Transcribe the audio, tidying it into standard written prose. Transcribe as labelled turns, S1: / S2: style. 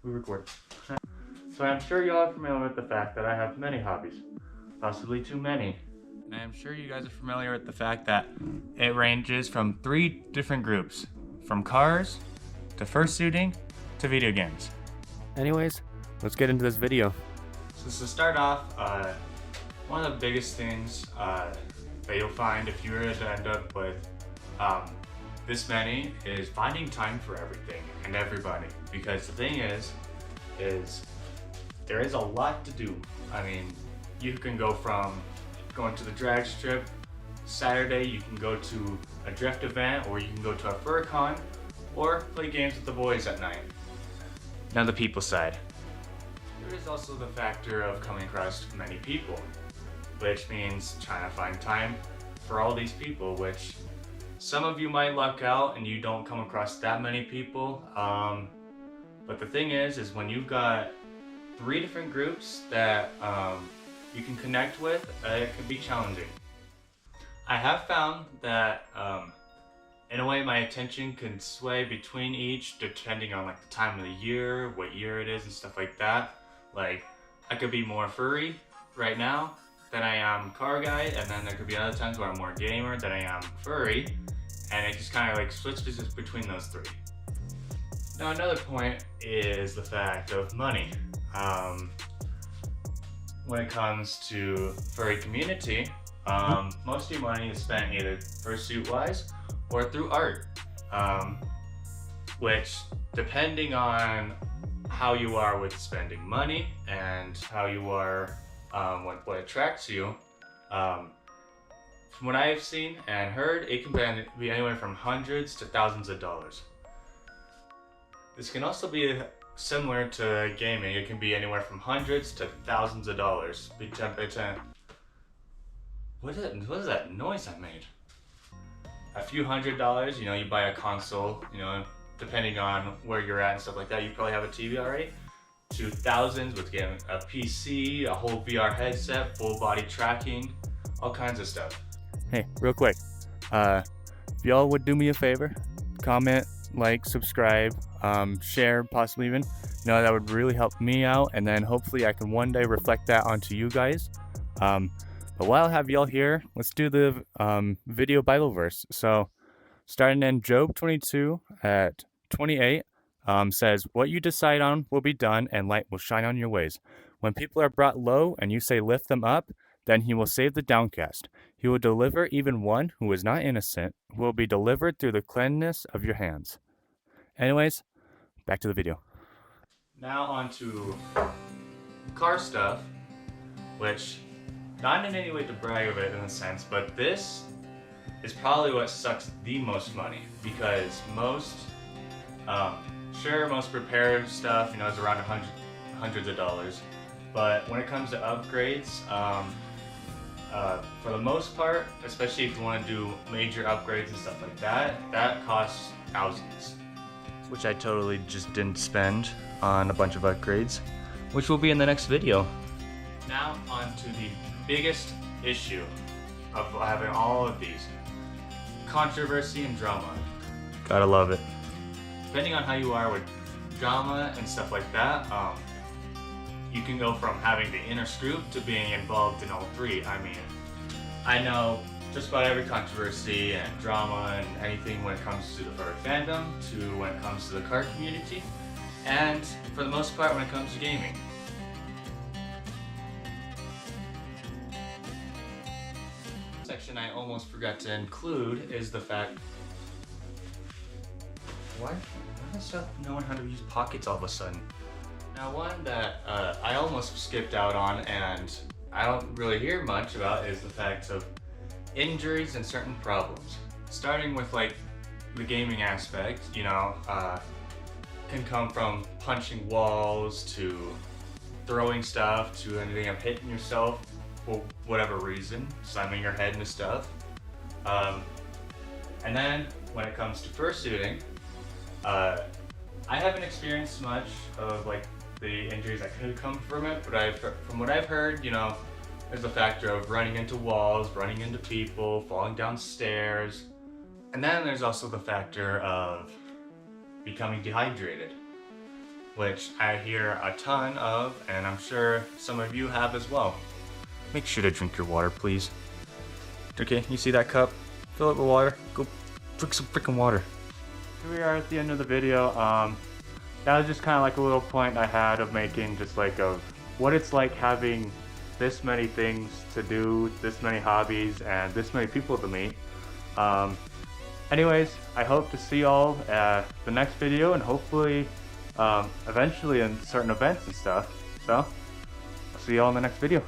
S1: We record. So I'm sure y'all are familiar with the fact that I have many hobbies, possibly too many. And I'm sure you guys are familiar with the fact that it ranges from 3 different groups, from cars, to fursuiting, to video games.
S2: Anyways, let's get into this video.
S1: So to start off, one of the biggest things that you'll find if you were to end up with this many is finding time for everything and everybody. Because the thing is there is a lot to do. I mean, you can go from going to the drag strip Saturday, you can go to a drift event, or you can go to a fur con, or play games with the boys at night. Now the people side. There is also the factor of coming across many people, which means trying to find time for all these people, which some of you might luck out and you don't come across that many people. But the thing is when you've got 3 different groups that you can connect with, it can be challenging. I have found that in a way my attention can sway between each depending on like the time of the year, what year it is and stuff like that. Like I could be more furry right now than I am car guy, and then there could be other times where I'm more gamer than I am furry, and it just kind of like switches between those 3. Now another point is the fact of money. When it comes to furry community, most of your money is spent either fursuit wise or through art, which depending on how you are with spending money and how you are what attracts you, from what I have seen and heard, it can be anywhere from hundreds to thousands of dollars. This can also be similar to gaming. It can be anywhere from hundreds to thousands of dollars. What is that noise I made? A few $100s, you know, you buy a console, you know, depending on where you're at and stuff like that, you probably have a TV already, to thousands with getting a PC, a whole VR headset, full body tracking, all kinds of stuff.
S2: Hey, real quick, if y'all would do me a favor, comment, like, subscribe, share, possibly even, you know, that would really help me out, and then hopefully I can one day reflect that onto you guys. But while I have y'all here, let's do the video Bible verse. So starting in Job 22 at 28, says, "What you decide on will be done, and light will shine on your ways. When people are brought low and you say lift them up, then he will save the downcast. He will deliver even one who is not innocent, who will be delivered through the cleanness of your hands." Anyways, back to the video.
S1: Now on to car stuff, which not in any way to brag of it in a sense, but this is probably what sucks the most money, because most repair stuff, you know, is around hundreds of dollars, but when it comes to upgrades, for the most part, especially if you want to do major upgrades and stuff like that, that costs thousands, which I totally just didn't spend on a bunch of upgrades, which will be in the next video. Now on to the biggest issue of having all of these: controversy and drama. Gotta love it. Depending on how you are with drama and stuff like that, you can go from having the inner scoop to being involved in all 3. I mean, I know just about every controversy and drama and anything when it comes to the furry fandom, to when it comes to the car community, and for the most part when it comes to gaming. Section I almost forgot to include is the fact, why does stuff knowing how to use pockets all of a sudden? Now one that I almost skipped out on and I don't really hear much about is the fact of injuries and certain problems. Starting with like the gaming aspect, you know, can come from punching walls to throwing stuff to ending up hitting yourself for whatever reason, slamming your head into stuff. And then when it comes to fursuiting, I haven't experienced much of like the injuries that could come from it, but from what I've heard, you know, there's a factor of running into walls, running into people, falling down stairs, and then there's also the factor of becoming dehydrated, which I hear a ton of, and I'm sure some of you have as well. Make sure to drink your water, please. Okay, you see that cup? Fill it with water. Go drink some freaking water. Here we are at the end of the video. That was just kind of like a little point I had of making just like of what it's like having this many things to do, this many hobbies, and this many people to meet. Anyways, I hope to see y'all at the next video, and hopefully eventually in certain events and stuff. So, I'll see y'all in the next video.